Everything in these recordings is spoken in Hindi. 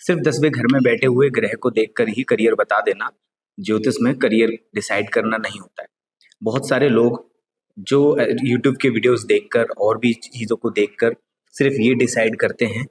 सिर्फ 10वें घर में बैठे हुए ग्रह को देखकर ही करियर बता देना ज्योतिष में करियर डिसाइड करना नहीं होता है। बहुत सारे लोग जो यूट्यूब के वीडियोस देखकर और भी चीज़ों को देखकर सिर्फ ये डिसाइड करते हैं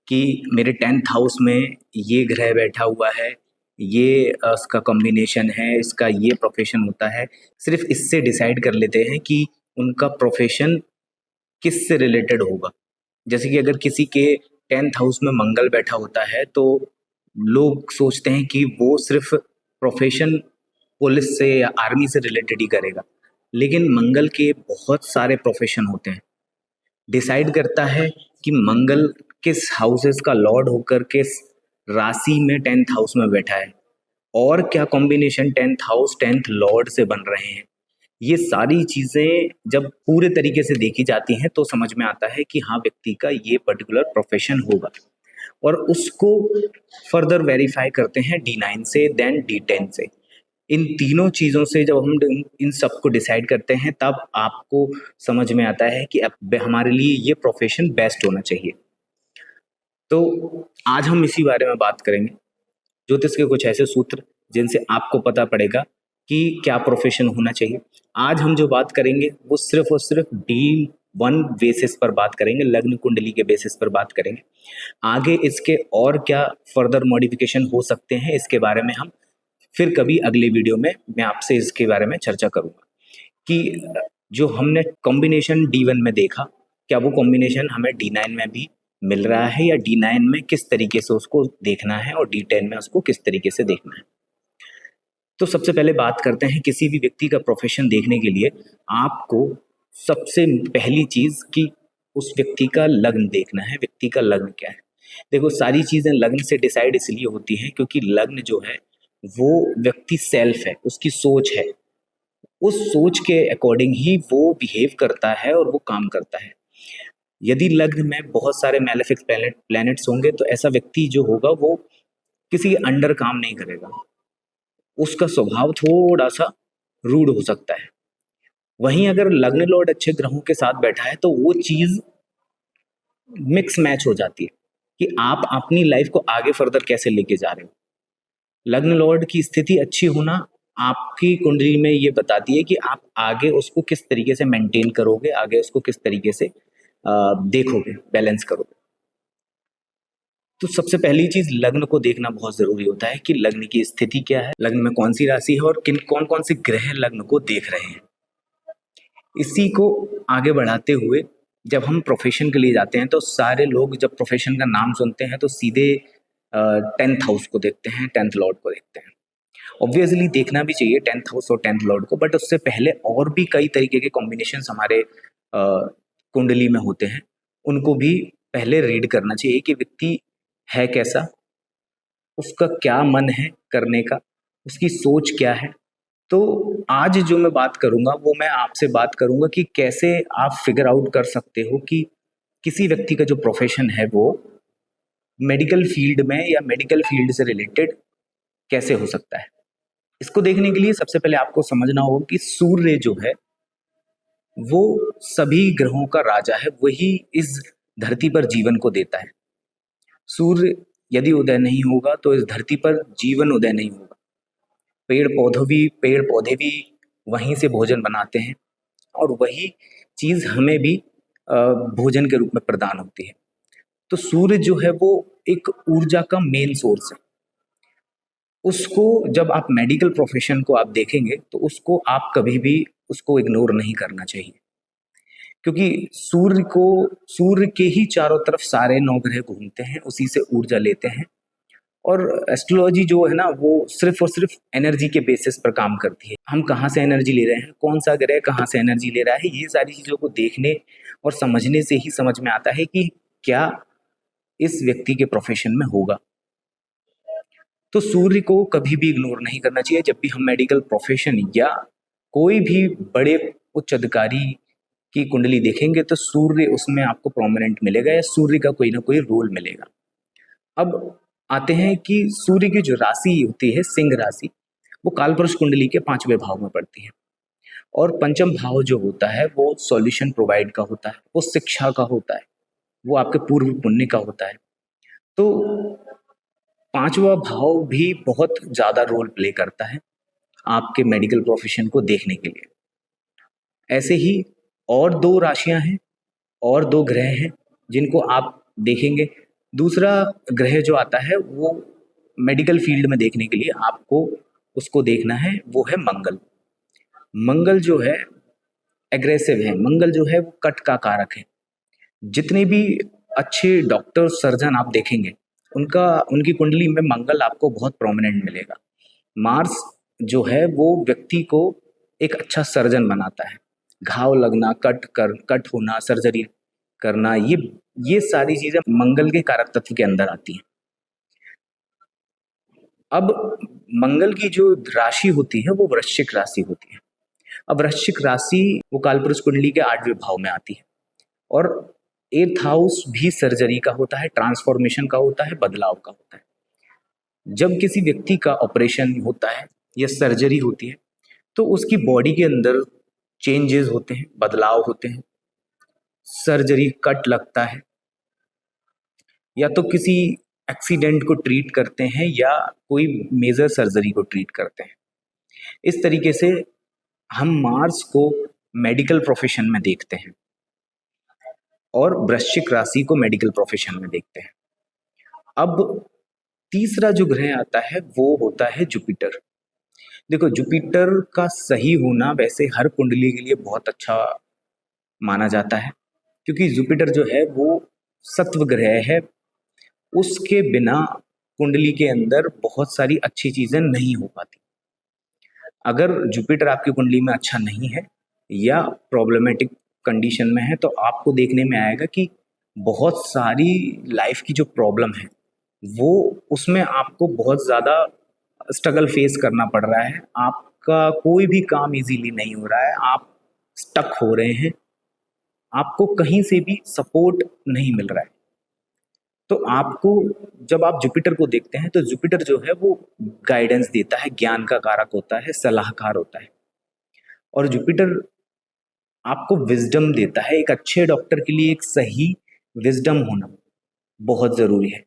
कि मेरे 10th हाउस में ये ग्रह बैठा हुआ है, ये इसका कॉम्बिनेशन है, इसका ये प्रोफेशन होता है। सिर्फ इससे डिसाइड कर लेते हैं कि उनका प्रोफेशन किस से रिलेटेड होगा। जैसे कि अगर किसी के 10th हाउस में मंगल बैठा होता है तो लोग सोचते हैं कि वो सिर्फ प्रोफेशन पुलिस से या आर्मी से रिलेटेड ही करेगा, लेकिन मंगल के बहुत सारे प्रोफेशन होते हैं। डिसाइड करता है कि मंगल किस हाउसेस का लॉर्ड होकर किस राशि में 10th हाउस में बैठा है और क्या combination 10th house 10th Lord से बन रहे हैं। ये सारी चीज़ें जब पूरे तरीके से देखी जाती हैं तो समझ में आता है कि हाँ, व्यक्ति का ये पर्टिकुलर प्रोफेशन होगा और उसको फर्दर वेरीफाई करते हैं D9 से, देन D10 से। इन तीनों चीज़ों से जब हम इन सबको डिसाइड करते हैं तब आपको समझ में आता है कि अब हमारे लिए ये प्रोफेशन बेस्ट होना चाहिए। तो आज हम इसी बारे में बात करेंगे, ज्योतिष के कुछ ऐसे सूत्र जिनसे आपको पता पड़ेगा कि क्या प्रोफेशन होना चाहिए। आज हम जो बात करेंगे वो सिर्फ और सिर्फ D1 बेसिस पर बात करेंगे, लग्न कुंडली के बेसिस पर बात करेंगे। आगे इसके और क्या फर्दर मॉडिफिकेशन हो सकते हैं इसके बारे में हम फिर कभी अगले वीडियो में मैं आपसे इसके बारे में चर्चा करूँगा कि जो हमने कॉम्बिनेशन D1 में देखा, क्या वो कॉम्बिनेशन हमें D9 में भी मिल रहा है या D9 में किस तरीके से उसको देखना है और D10 में उसको किस तरीके से देखना है। तो सबसे पहले बात करते हैं किसी भी व्यक्ति का प्रोफेशन देखने के लिए आपको सबसे पहली चीज़ कि उस व्यक्ति का लग्न देखना है, व्यक्ति का लग्न क्या है। देखो, सारी चीज़ें लग्न से डिसाइड इसलिए होती हैं क्योंकि लग्न जो है वो व्यक्ति सेल्फ है, उसकी सोच है, उस सोच के अकॉर्डिंग ही वो बिहेव करता है और वो काम करता है। यदि लग्न में बहुत सारे मैलेफिक प्लैनेट्स होंगे तो ऐसा व्यक्ति जो होगा वो किसी के अंडर काम नहीं करेगा, उसका स्वभाव थोड़ा सा रूड हो सकता है। वहीं अगर लग्न लॉर्ड अच्छे ग्रहों के साथ बैठा है तो वो चीज़ मिक्स मैच हो जाती है कि आप अपनी लाइफ को आगे फर्दर कैसे लेके जा रहे हो। लग्न लॉर्ड की स्थिति अच्छी होना आपकी कुंडली में ये बताती है कि आप आगे उसको किस तरीके से मेंटेन करोगे, आगे उसको किस तरीके से देखोगे, बैलेंस करोगे। तो सबसे पहली चीज लग्न को देखना बहुत जरूरी होता है कि लग्न की स्थिति क्या है, लग्न में कौन सी राशि है और कौन कौन से ग्रह लग्न को देख रहे हैं। इसी को आगे बढ़ाते हुए जब हम प्रोफेशन के लिए जाते हैं तो सारे लोग जब प्रोफेशन का नाम सुनते हैं तो सीधे 10th हाउस को देखते हैं, 10th लॉर्ड को देखते हैं। ऑब्वियसली देखना भी चाहिए 10th हाउस और 10th लॉर्ड को, बट उससे पहले और भी कई तरीके के कॉम्बिनेशन हमारे कुंडली में होते हैं, उनको भी पहले रीड करना चाहिए कि व्यक्ति है कैसा, उसका क्या मन है करने का, उसकी सोच क्या है। तो आज जो मैं बात करूंगा वो मैं आपसे बात करूंगा कि कैसे आप फिगर आउट कर सकते हो कि किसी व्यक्ति का जो प्रोफेशन है वो मेडिकल फील्ड में या मेडिकल फील्ड से रिलेटेड कैसे हो सकता है। इसको देखने के लिए सबसे पहले आपको समझना होगा कि सूर्य जो है वो सभी ग्रहों का राजा है, वही इस धरती पर जीवन को देता है। सूर्य यदि उदय नहीं होगा तो इस धरती पर जीवन उदय नहीं होगा। पेड़ पौधे भी वहीं से भोजन बनाते हैं और वही चीज हमें भी भोजन के रूप में प्रदान होती है। तो सूर्य जो है वो एक ऊर्जा का मेन सोर्स है। उसको जब आप मेडिकल प्रोफेशन को आप देखेंगे तो उसको आप कभी भी उसको इग्नोर नहीं करना चाहिए, क्योंकि सूर्य के ही चारों तरफ सारे 9 ग्रह घूमते हैं, उसी से ऊर्जा लेते हैं। और एस्ट्रोलॉजी जो है ना वो सिर्फ और सिर्फ एनर्जी के बेसिस पर काम करती है। हम कहाँ से एनर्जी ले रहे हैं, कौन सा ग्रह कहाँ से एनर्जी ले रहा है, ये सारी चीज़ों को देखने और समझने से ही समझ में आता है कि क्या इस व्यक्ति के प्रोफेशन में होगा। तो सूर्य को कभी भी इग्नोर नहीं करना चाहिए। जब भी हम मेडिकल प्रोफेशन या कोई भी बड़े उच्च अधिकारी की कुंडली देखेंगे तो सूर्य उसमें आपको प्रोमिनेंट मिलेगा या सूर्य का कोई ना कोई रोल मिलेगा। अब आते हैं कि सूर्य की जो राशि होती है सिंह राशि, वो कालपुरुष कुंडली के 5वें भाव में पड़ती है और पंचम भाव जो होता है वो सॉल्यूशन प्रोवाइड का होता है, वो शिक्षा का होता है, वो आपके पूर्व पुण्य का होता है। तो पांचवा भाव भी बहुत ज़्यादा रोल प्ले करता है आपके मेडिकल प्रोफेशन को देखने के लिए। ऐसे ही और दो राशियां हैं और दो ग्रह हैं जिनको आप देखेंगे। दूसरा ग्रह जो आता है वो मेडिकल फील्ड में देखने के लिए आपको उसको देखना है, वो है मंगल। मंगल जो है एग्रेसिव है, मंगल जो है वो कट का कारक है। जितने भी अच्छे डॉक्टर सर्जन आप देखेंगे उनका उनकी कुंडली में मंगल आपको बहुत प्रोमिनेंट मिलेगा। मार्स जो है वो व्यक्ति को एक अच्छा सर्जन बनाता है। घाव लगना, कट होना, सर्जरी करना, ये सारी चीजें मंगल के कारक तत्व के अंदर आती हैं। अब मंगल की जो राशि होती है वो वृश्चिक राशि होती है। अब वृश्चिक राशि वो कालपुरुष कुंडली के 8वें भाव में आती है और 8th हाउस भी सर्जरी का होता है, ट्रांसफॉर्मेशन का होता है, बदलाव का होता है। जब किसी व्यक्ति का ऑपरेशन होता है या सर्जरी होती है तो उसकी बॉडी के अंदर चेंजेस होते हैं, बदलाव होते हैं। सर्जरी कट लगता है या तो किसी एक्सीडेंट को ट्रीट करते हैं या कोई मेजर सर्जरी को ट्रीट करते हैं। इस तरीके से हम मार्स को मेडिकल प्रोफेशन में देखते हैं और वृश्चिक राशि को मेडिकल प्रोफेशन में देखते हैं। अब तीसरा जो ग्रह आता है वो होता है जुपिटर। देखो, जुपिटर का सही होना वैसे हर कुंडली के लिए बहुत अच्छा माना जाता है क्योंकि जुपिटर जो है वो सत्व ग्रह है। उसके बिना कुंडली के अंदर बहुत सारी अच्छी चीजें नहीं हो पाती। अगर जुपिटर आपकी कुंडली में अच्छा नहीं है या प्रॉब्लमेटिक कंडीशन में है तो आपको देखने में आएगा कि बहुत सारी लाइफ की जो प्रॉब्लम है वो उसमें आपको बहुत ज़्यादा स्ट्रगल फेस करना पड़ रहा है। आपका कोई भी काम इजीली नहीं हो रहा है, आप स्टक हो रहे हैं, आपको कहीं से भी सपोर्ट नहीं मिल रहा है। तो आपको जब आप जुपिटर को देखते हैं तो जुपिटर जो है वो गाइडेंस देता है, ज्ञान का कारक होता है, सलाहकार होता है और जुपिटर आपको विजडम देता है। एक अच्छे डॉक्टर के लिए एक सही विजडम होना बहुत ज़रूरी है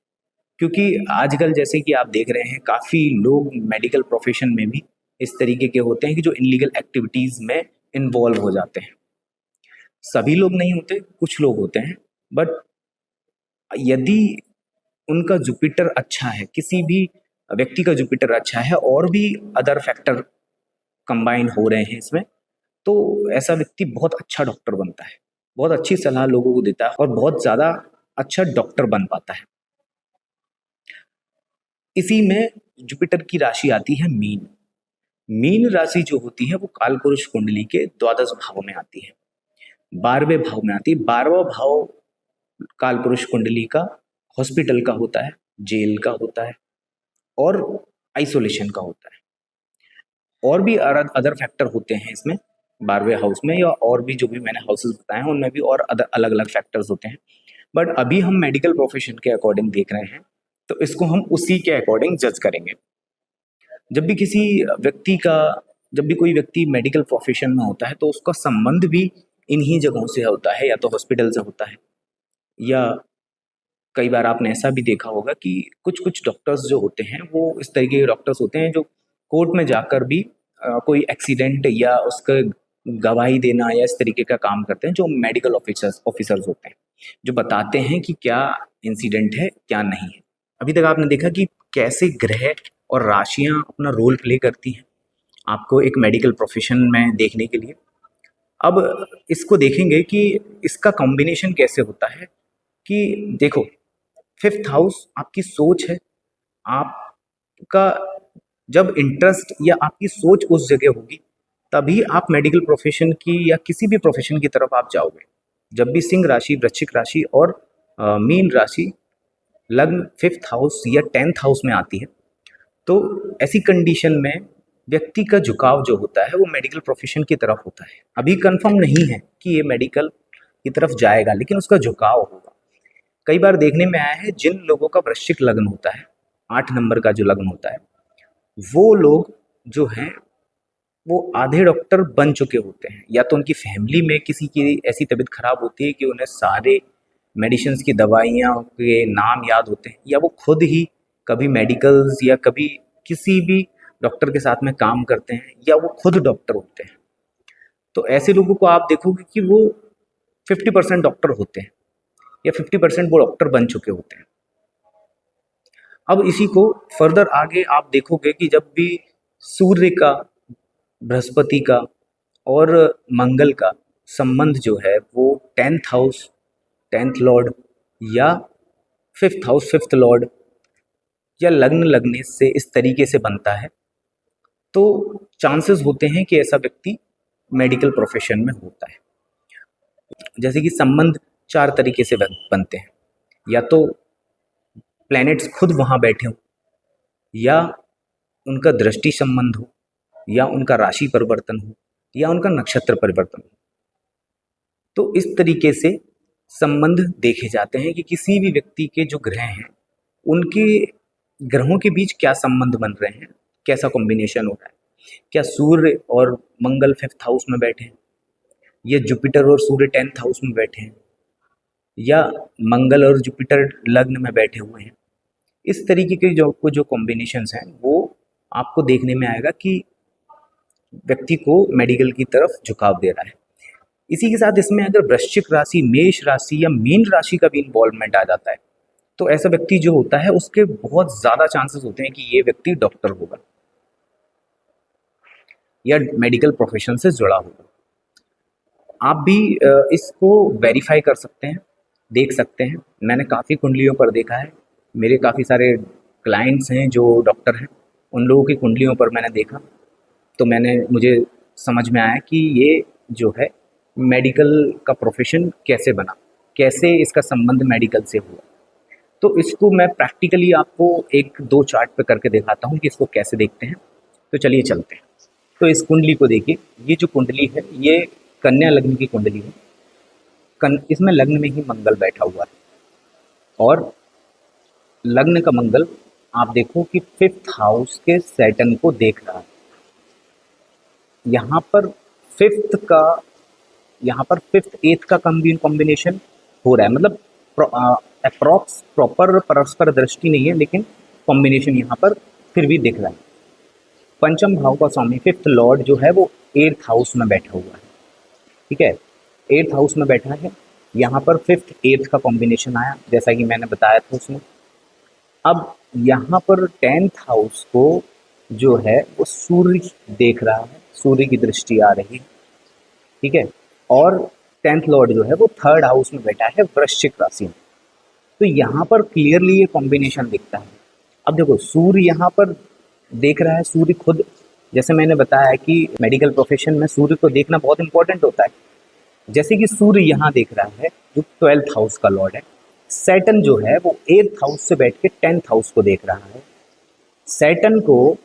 क्योंकि आजकल जैसे कि आप देख रहे हैं काफ़ी लोग मेडिकल प्रोफेशन में भी इस तरीके के होते हैं कि जो इनलीगल एक्टिविटीज़ में इन्वॉल्व हो जाते हैं। सभी लोग नहीं होते, कुछ लोग होते हैं, बट यदि उनका जुपिटर अच्छा है, किसी भी व्यक्ति का जुपिटर अच्छा है और भी अदर फैक्टर कंबाइन हो रहे हैं इसमें, तो ऐसा व्यक्ति बहुत अच्छा डॉक्टर बनता है, बहुत अच्छी सलाह लोगों को देता है और बहुत ज़्यादा अच्छा डॉक्टर बन पाता है। इसी में जुपिटर की राशि आती है मीन। मीन राशि जो होती है वो कालपुरुष कुंडली के द्वादश भाव में आती है, 12वें भाव में आती है। 12वां भाव कालपुरुष कुंडली का हॉस्पिटल का होता है, जेल का होता है और आइसोलेशन का होता है। और भी अदर फैक्टर होते हैं इसमें 12वें हाउस में, या और भी जो भी मैंने हाउसेस बताए हैं उनमें भी और अलग अलग फैक्टर्स होते हैं। बट अभी हम मेडिकल प्रोफेशन के अकॉर्डिंग देख रहे हैं तो इसको हम उसी के अकॉर्डिंग जज करेंगे। जब भी किसी व्यक्ति का जब भी कोई व्यक्ति मेडिकल प्रोफेशन में होता है तो उसका संबंध भी इन्हीं जगहों से होता है, या तो हॉस्पिटल से होता है या कई बार आपने ऐसा भी देखा होगा कि कुछ कुछ डॉक्टर्स जो होते हैं वो इस तरीके के डॉक्टर्स होते हैं जो कोर्ट में जाकर भी कोई एक्सीडेंट या उसका गवाही देना या इस तरीके का काम करते हैं, जो मेडिकल ऑफिसर्स होते हैं, जो बताते हैं कि क्या इंसिडेंट है क्या नहीं है। अभी तक आपने देखा कि कैसे ग्रह और राशियां अपना रोल प्ले करती हैं आपको एक मेडिकल प्रोफेशन में देखने के लिए। अब इसको देखेंगे कि इसका कॉम्बिनेशन कैसे होता है। कि देखो, 5th हाउस आपकी सोच है, आपका जब इंटरेस्ट या आपकी सोच उस जगह होगी तभी आप मेडिकल प्रोफेशन की या किसी भी प्रोफेशन की तरफ आप जाओगे। जब भी सिंह राशि, वृश्चिक राशि और मीन राशि लग्न 5th हाउस या 10th हाउस में आती है तो ऐसी कंडीशन में व्यक्ति का झुकाव जो होता है वो मेडिकल प्रोफेशन की तरफ होता है। अभी कंफर्म नहीं है कि ये मेडिकल की तरफ जाएगा लेकिन उसका झुकाव होगा। कई बार देखने में आया है जिन लोगों का वृश्चिक लग्न होता है, 8 नंबर का जो लग्न होता है, वो लोग जो हैं वो आधे डॉक्टर बन चुके होते हैं। या तो उनकी फैमिली में किसी की ऐसी तबीयत खराब होती है कि उन्हें सारे मेडिसिन्स की दवाइयाँ के नाम याद होते हैं, या वो खुद ही कभी मेडिकल्स या कभी किसी भी डॉक्टर के साथ में काम करते हैं या वो खुद डॉक्टर होते हैं। तो ऐसे लोगों को आप देखोगे कि वो 50% डॉक्टर होते हैं या 50% वो डॉक्टर बन चुके होते हैं। अब इसी को फर्दर आगे आप देखोगे कि जब भी सूर्य का, बृहस्पति का और मंगल का संबंध जो है वो 10th हाउस, 10th लॉर्ड या 5th हाउस, 5th लॉर्ड या लग्न लगने से इस तरीके से बनता है, तो चांसेस होते हैं कि ऐसा व्यक्ति मेडिकल प्रोफेशन में होता है। जैसे कि संबंध 4 तरीके से बनते हैं, या तो प्लैनेट्स खुद वहाँ बैठे हों, या उनका दृष्टि संबंध हो, या उनका राशि परिवर्तन हो, या उनका नक्षत्र परिवर्तन हो। तो इस तरीके से संबंध देखे जाते हैं कि किसी भी व्यक्ति के जो ग्रह हैं उनके ग्रहों के बीच क्या संबंध बन रहे हैं, कैसा कॉम्बिनेशन हो रहा है। क्या सूर्य और मंगल 5th हाउस में बैठे हैं, या जुपिटर और सूर्य 10th हाउस में बैठे हैं, या मंगल और जुपिटर लग्न में बैठे हुए हैं। इस तरीके के जो कॉम्बिनेशंस हैं वो आपको देखने में आएगा कि व्यक्ति को मेडिकल की तरफ झुकाव दे रहा है। इसी के साथ इसमें अगर वृश्चिक राशि, मेष राशि या मीन राशि का भी इन्वॉल्वमेंट आ जाता है, तो ऐसा व्यक्ति जो होता है उसके बहुत ज़्यादा चांसेस होते हैं कि ये व्यक्ति डॉक्टर होगा या मेडिकल प्रोफेशन से जुड़ा होगा। आप भी इसको वेरीफाई कर सकते हैं, देख सकते हैं। मैंने काफ़ी कुंडलियों पर देखा है, मेरे काफ़ी सारे क्लाइंट्स हैं जो डॉक्टर हैं, उन लोगों की कुंडलियों पर मैंने देखा, तो मुझे समझ में आया कि ये जो है मेडिकल का प्रोफेशन कैसे बना, कैसे इसका संबंध मेडिकल से हुआ। तो इसको मैं प्रैक्टिकली आपको 1-2 चार्ट पे करके दिखाता हूँ कि इसको कैसे देखते हैं। तो चलिए चलते हैं। तो इस कुंडली को देखिए, ये जो कुंडली है ये कन्या लग्न की कुंडली है। इसमें लग्न में ही मंगल बैठा हुआ है, और लग्न का मंगल आप देखो कि 5th हाउस के सैटर्न को देख रहा है। यहाँ पर 5th 8th का कॉम्बिनेशन हो रहा है, मतलब अप्रॉक्स प्रॉपर परस्पर दृष्टि नहीं है, लेकिन कॉम्बिनेशन यहाँ पर फिर भी दिख रहा है। पंचम भाव का स्वामी 5th लॉर्ड जो है वो 8th हाउस में बैठा हुआ है, ठीक है, 8th हाउस में बैठा है। यहाँ पर 5th 8th का कॉम्बिनेशन आया, जैसा कि मैंने बताया था उसमें। अब यहाँ पर 10th हाउस को जो है वो सूर्य देख रहा है, सूर्य की दृष्टि आ रही है, ठीक है, और 10th लॉर्ड जो है वो 3rd हाउस में बैठा है वृश्चिक राशि में। तो यहाँ पर क्लियरली ये कॉम्बिनेशन दिखता है। अब देखो सूर्य यहाँ पर देख रहा है, सूर्य खुद, जैसे मैंने बताया कि मेडिकल प्रोफेशन में सूर्य को देखना बहुत इंपॉर्टेंट होता है। जैसे कि सूर्य यहाँ देख रहा है जो 12th हाउस का लॉर्ड है। सैटर्न जो है वो 8th हाउस से बैठ के 10th हाउस को देख रहा है। सैटर्न को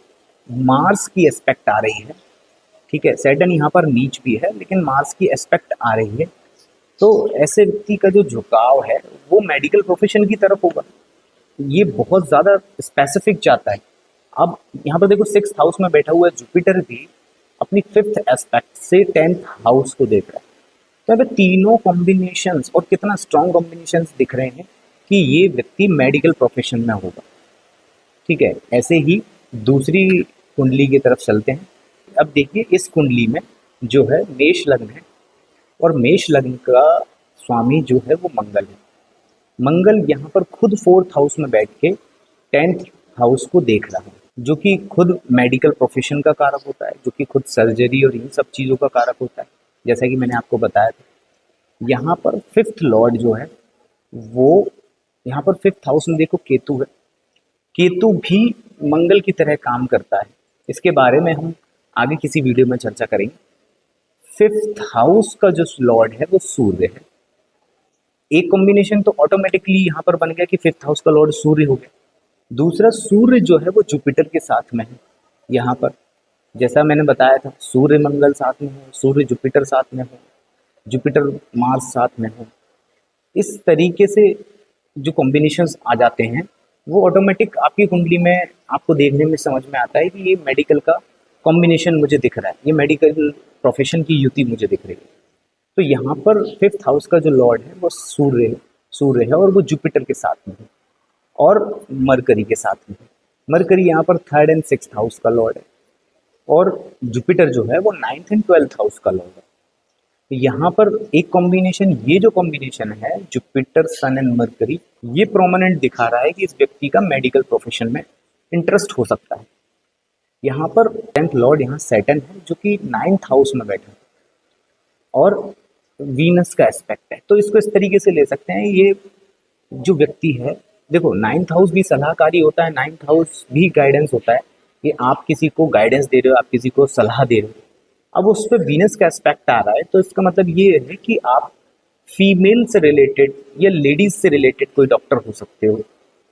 मार्स की एस्पेक्ट आ रही है, ठीक है, सैटर्न यहाँ पर नीच भी है लेकिन मार्स की एस्पेक्ट आ रही है। तो ऐसे व्यक्ति का जो झुकाव है वो मेडिकल प्रोफेशन की तरफ होगा, ये बहुत ज़्यादा स्पेसिफिक जाता है। अब यहाँ पर देखो 6th हाउस में बैठा हुआ जुपिटर भी अपनी 5th एस्पेक्ट से 10th हाउस को देख रहा है। तो अगर तीनों कॉम्बिनेशंस, और कितना स्ट्रॉन्ग कॉम्बिनेशंस दिख रहे हैं कि ये व्यक्ति मेडिकल प्रोफेशन में होगा, ठीक है। ऐसे ही दूसरी कुंडली की तरफ चलते हैं। अब देखिए इस कुंडली में जो है मेष लग्न है, और मेष लग्न का स्वामी जो है वो मंगल है। मंगल यहाँ पर खुद 4th हाउस में बैठ के 10th हाउस को देख रहा है, जो कि खुद मेडिकल प्रोफेशन का कारक होता है, जो कि खुद सर्जरी और इन सब चीज़ों का कारक होता है, जैसा कि मैंने आपको बताया था। यहाँ पर 5th लॉर्ड जो है वो यहाँ पर 5th हाउस में देखो केतु है। केतु भी मंगल की तरह काम करता है, इसके बारे में हम आगे किसी वीडियो में चर्चा करेंगे। 5th हाउस का जो लॉर्ड है वो सूर्य है। एक कॉम्बिनेशन तो ऑटोमेटिकली यहाँ पर बन गया कि 5th हाउस का लॉर्ड सूर्य हो गया। दूसरा सूर्य जो है वो जुपिटर के साथ में है। यहाँ पर जैसा मैंने बताया था, सूर्य मंगल साथ में हो, सूर्य जुपिटर साथ में हो, जुपिटर मार्स साथ में हो, इस तरीके से जो कॉम्बिनेशंस आ जाते हैं वो ऑटोमेटिक आपकी कुंडली में आपको देखने में समझ में आता है कि ये मेडिकल का कॉम्बिनेशन मुझे दिख रहा है, ये मेडिकल प्रोफेशन की युति मुझे दिख रही है। तो यहाँ पर 5th हाउस का जो लॉर्ड है वो सूर्य है, और वो जुपिटर के साथ में है। और मरकरी के साथ में। मरकरी यहाँ पर 3rd एंड 6th हाउस का लॉर्ड है और जुपिटर जो है वो 9th एंड 12th हाउस का लॉर्ड है। तो यहाँ पर एक कॉम्बिनेशन, ये जो कॉम्बिनेशन है जुपिटर सन एंड मरकरी, ये प्रोमिनेंट दिखा रहा है कि इस व्यक्ति का मेडिकल प्रोफेशन में इंटरेस्ट हो सकता है। यहाँ पर 10th लॉर्ड यहाँ सैटर्न है जो कि 9th हाउस में बैठा है और वीनस का एस्पेक्ट है। तो इसको इस तरीके से ले सकते हैं, ये जो व्यक्ति है, देखो 9th हाउस भी सलाहकारी होता है, 9th हाउस भी गाइडेंस होता है कि आप किसी को गाइडेंस दे रहे हो, आप किसी को सलाह दे रहे हो। अब उस पर वीनस का एस्पेक्ट आ रहा है, तो इसका मतलब ये है कि आप फीमेल से रिलेटेड या लेडीज से रिलेटेड कोई डॉक्टर हो सकते हो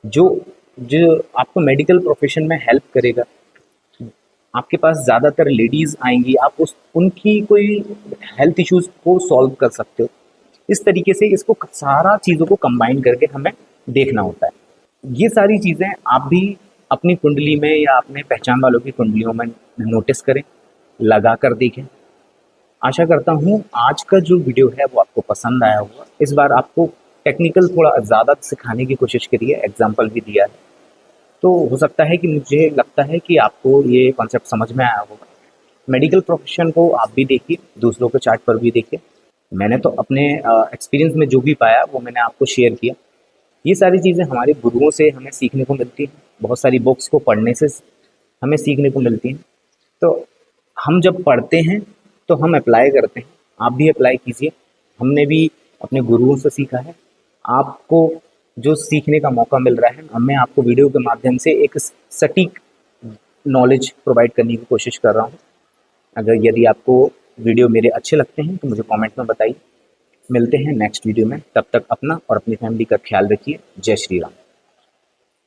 जो जो आपको मेडिकल प्रोफेशन में हेल्प करेगा। आपके पास ज़्यादातर लेडीज़ आएंगी, आप उनकी कोई हेल्थ इश्यूज़ को सॉल्व कर सकते हो। इस तरीके से इसको सारा चीज़ों को कंबाइन करके हमें देखना होता है। ये सारी चीज़ें आप भी अपनी कुंडली में या अपने पहचान वालों की कुंडलियों में नोटिस करें, लगा कर देखें। आशा करता हूँ आज का जो वीडियो है वो आपको पसंद आया होगा। इस बार आपको टेक्निकल थोड़ा ज़्यादा सिखाने की कोशिश करी है, एग्जाम्पल भी दिया है, तो हो सकता है कि मुझे लगता है कि आपको ये कॉन्सेप्ट समझ में आया होगा। मेडिकल प्रोफेशन को आप भी देखिए, दूसरों के चार्ट पर भी देखिए। मैंने तो अपने एक्सपीरियंस में जो भी पाया वो मैंने आपको शेयर किया। ये सारी चीज़ें हमारे गुरुओं से हमें सीखने को मिलती हैं, बहुत सारी बुक्स को पढ़ने से हमें सीखने को मिलती हैं। तो हम जब पढ़ते हैं तो हम अप्लाई करते हैं, आप भी अप्लाई कीजिए। हमने भी अपने गुरुओं से सीखा है, आपको जो सीखने का मौका मिल रहा है, मैं आपको वीडियो के माध्यम से एक सटीक नॉलेज प्रोवाइड करने की कोशिश कर रहा हूँ। अगर यदि आपको वीडियो मेरे अच्छे लगते हैं तो मुझे कमेंट में बताइए। मिलते हैं नेक्स्ट वीडियो में, तब तक अपना और अपनी फैमिली का ख्याल रखिए। जय श्री राम।